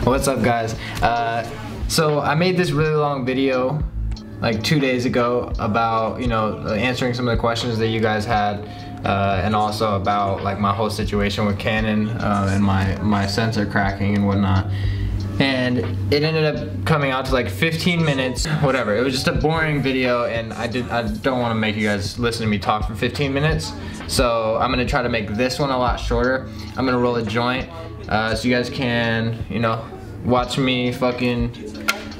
What's up, guys? So I made this really long video like 2 days ago about, you know, answering some of the questions that you guys had, and also about like my whole situation with Canon and my sensor cracking and whatnot. And it ended up coming out to like 15 minutes, whatever. It was just a boring video, and I don't want to make you guys listen to me talk for 15 minutes. So I'm gonna try to make this one a lot shorter. I'm gonna roll a joint so you guys can, you know, watch me fucking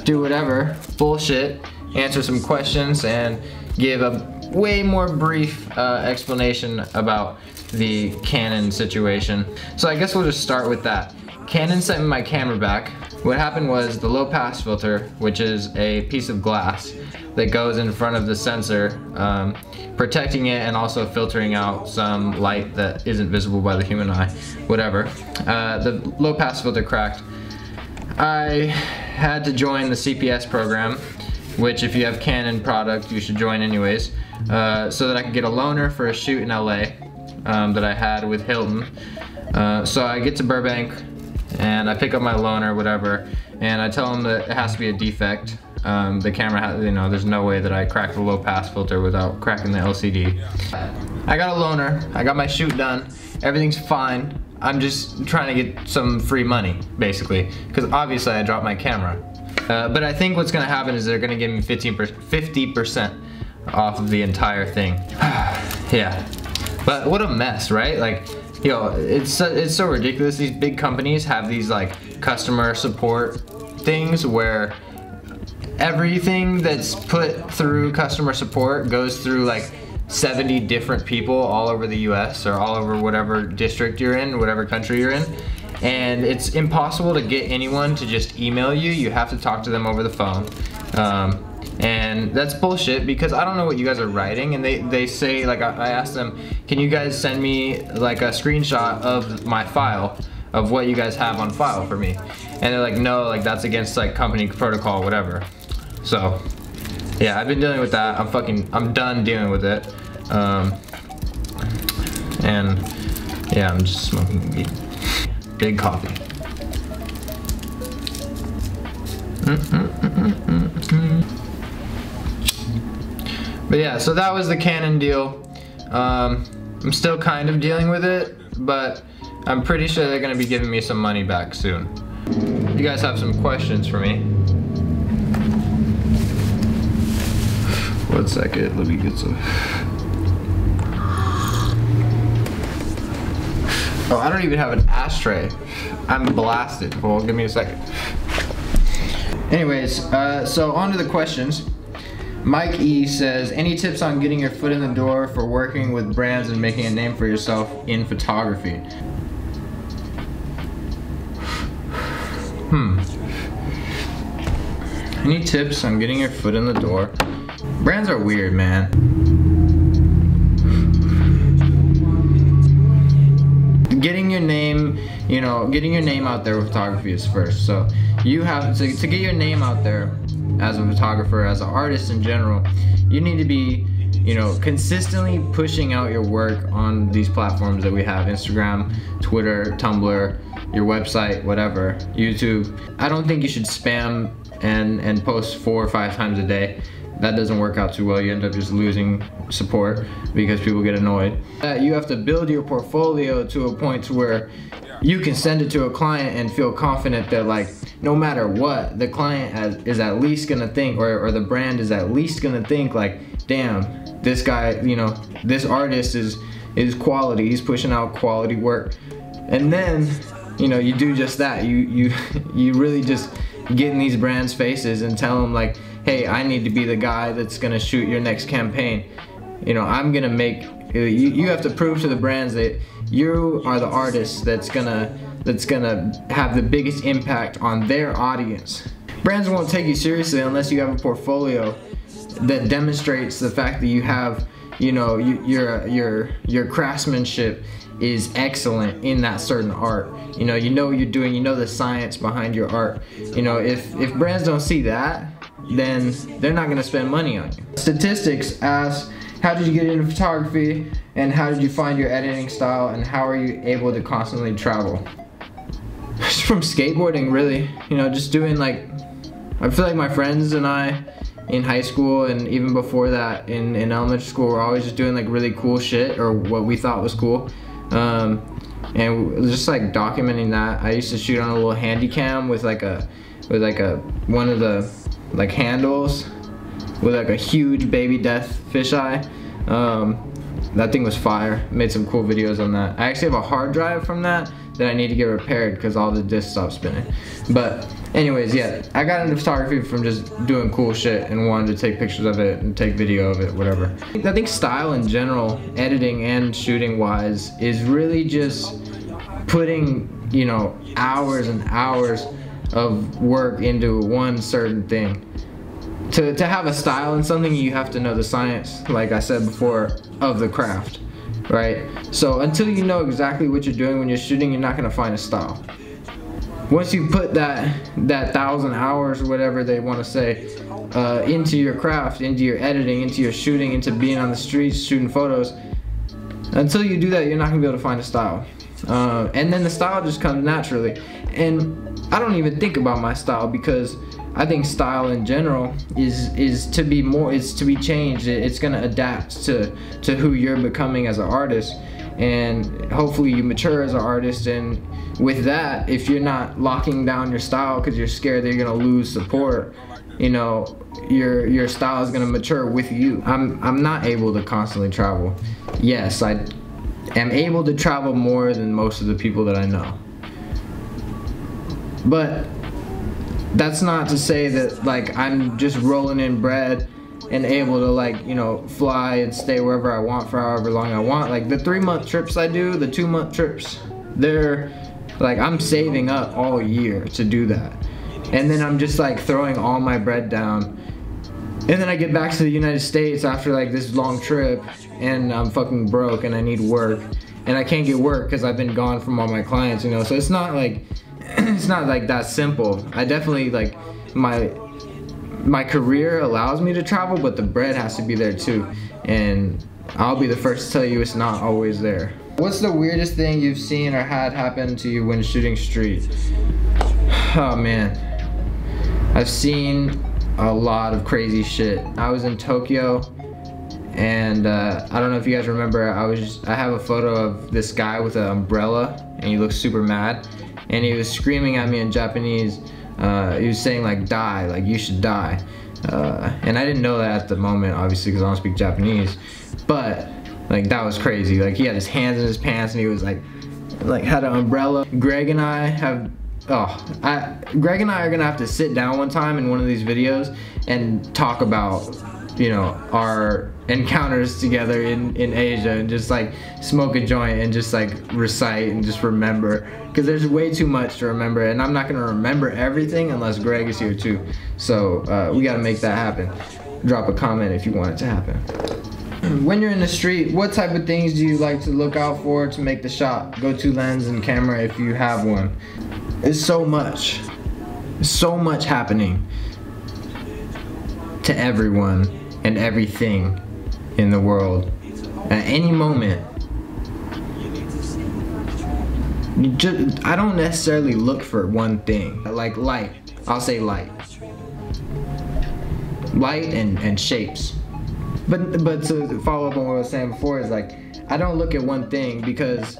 do whatever bullshit, answer some questions, and give a way more brief explanation about the Canon situation. So I guess we'll just start with that. Canon sent me my camera back. What happened was the low pass filter, which is a piece of glass that goes in front of the sensor, protecting it and also filtering out some light that isn't visible by the human eye, whatever. The low pass filter cracked. I had to join the CPS program, which if you have Canon product, you should join anyways, so that I could get a loaner for a shoot in LA that I had with Hilton. So I get to Burbank and I pick up my loaner, whatever, and I tell them that it has to be a defect. The camera has, you know, there's no way that I crack the low pass filter without cracking the LCD. I got a loaner, I got my shoot done, everything's fine. I'm just trying to get some free money, basically, because obviously I dropped my camera. But I think what's gonna happen is they're gonna give me 50% off of the entire thing. Yeah, but what a mess, right? Like, yo, it's so ridiculous. These big companies have these like customer support things where everything that's put through customer support goes through like 70 different people all over the US or all over whatever district you're in, whatever country you're in. And it's impossible to get anyone to just email you. You have to talk to them over the phone. And that's bullshit, because I don't know what you guys are writing, and they say, like, I asked them, can you guys send me like a screenshot of my file, of what you guys have on file for me? And they're like, no, like that's against like company protocol, whatever. So yeah, I've been dealing with that. I'm done dealing with it. And yeah, I'm just smoking weed. Big coffee. But yeah, so that was the Canon deal. I'm still kind of dealing with it, but I'm pretty sure they're gonna be giving me some money back soon. You guys have some questions for me? 1 second, let me get some. Oh, I don't even have an ashtray. I'm blasted. Well, give me a second. Anyways, so on to the questions. Mike E says, any tips on getting your foot in the door for working with brands and making a name for yourself in photography? Any tips on getting your foot in the door? Brands are weird, man. Getting your name, you know, getting your name out there with photography is first. So you have to get your name out there as a photographer, as an artist in general. You need to be, you know, consistently pushing out your work on these platforms that we have: Instagram, Twitter, Tumblr, your website, whatever, YouTube. I don't think you should spam and post 4 or 5 times a day. That doesn't work out too well. You end up just losing support because people get annoyed. You have to build your portfolio to a point to where you can send it to a client and feel confident that, like, no matter what, the client is at least gonna think, or the brand is at least gonna think, like, damn, this guy, you know, this artist is quality. He's pushing out quality work. And then, you know, you do just that. You really just get in these brands' faces and tell them, like, hey, I need to be the guy that's gonna shoot your next campaign. You know, I'm gonna make, you have to prove to the brands that you are the artist that's gonna have the biggest impact on their audience. Brands won't take you seriously unless you have a portfolio that demonstrates the fact that you have, you know, your craftsmanship is excellent in that certain art. You know what you're doing, you know the science behind your art. You know, if brands don't see that, then they're not gonna spend money on you. Statistics asks, how did you get into photography, and how did you find your editing style, and how are you able to constantly travel? Just from skateboarding, really. You know, just doing like, I feel like my friends and I in high school and even before that in elementary school were always just doing like really cool shit, or what we thought was cool. And just like documenting that. I used to shoot on a little handy cam with like one of the like handles with like a huge baby death fisheye. That thing was fire. Made some cool videos on that. I actually have a hard drive from that I need to get repaired because all the discs stopped spinning. But anyways, yeah, I got into photography from just doing cool shit and wanted to take pictures of it and take video of it, whatever. I think style in general, editing and shooting wise, is really just putting, you know, hours and hours of work into one certain thing. To have a style in something, you have to know the science, like I said before, of the craft, right? So until you know exactly what you're doing when you're shooting, you're not gonna find a style. Once you put that 1,000 hours or whatever they want to say into your craft, into your editing, into your shooting, into being on the streets shooting photos, until you do that, you're not gonna be able to find a style. And then the style just comes naturally. And I don't even think about my style, because I think style in general is to be more, is to be changed. It's gonna adapt to who you're becoming as an artist, and hopefully you mature as an artist. And with that, if you're not locking down your style because you're scared that you're gonna lose support, you know, your style is gonna mature with you. I'm not able to constantly travel. Yes, I am able to travel more than most of the people that I know, but that's not to say that like I'm just rolling in bread and able to, like, you know, fly and stay wherever I want for however long I want. Like the 3-month trips I do, the 2-month trips, they're like, I'm saving up all year to do that. And then I'm just like throwing all my bread down. And then I get back to the United States after like this long trip and I'm fucking broke and I need work. And I can't get work because I've been gone from all my clients, you know. So it's not like it's not like that simple. I definitely, like, my career allows me to travel, but the bread has to be there too. And I'll be the first to tell you it's not always there. What's the weirdest thing you've seen or had happen to you when shooting street? Oh man, I've seen a lot of crazy shit. I was in Tokyo, and I don't know if you guys remember, I have a photo of this guy with an umbrella and he looks super mad. And he was screaming at me in Japanese. He was saying like, die, like you should die. And I didn't know that at the moment, obviously, because I don't speak Japanese. But like, that was crazy. Like, he had his hands in his pants and he was like had an umbrella. Greg and I are gonna have to sit down one time in one of these videos and talk about, you know, our encounters together in Asia, and just like smoke a joint and just like recite and just remember, because there's way too much to remember, and I'm not gonna remember everything unless Greg is here too. So we gotta make that happen. Drop a comment if you want it to happen. When you're in the street, what type of things do you like to look out for to make the shot? Go-to lens and camera if you have one. It's so much happening to everyone and everything in the world at any moment. I don't necessarily look for one thing. Like light, I'll say light and shapes. But to follow up on what I was saying before, is like, I don't look at one thing, because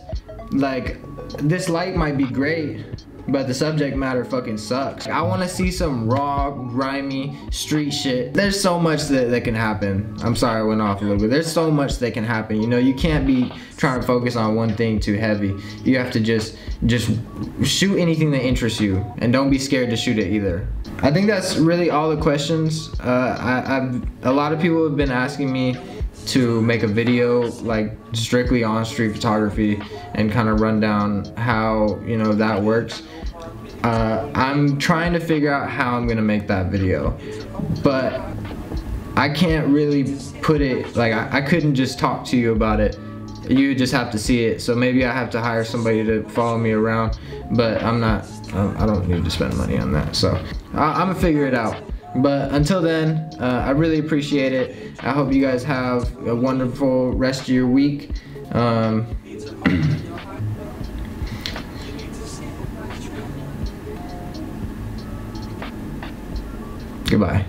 like this light might be great, but the subject matter fucking sucks. I want to see some raw, grimy street shit. There's so much that can happen. I'm sorry I went off a little bit. There's so much that can happen. You know, you can't be trying to focus on one thing too heavy. You have to just shoot anything that interests you, and don't be scared to shoot it either. I think that's really all the questions. A lot of people have been asking me to make a video like strictly on street photography and kind of run down how, you know, that works. I'm trying to figure out how I'm gonna make that video, but I can't really put it, like I couldn't just talk to you about it. You just have to see it. So maybe I have to hire somebody to follow me around, but I don't need to spend money on that. So I'm gonna figure it out. But until then, I really appreciate it. I hope you guys have a wonderful rest of your week. Goodbye.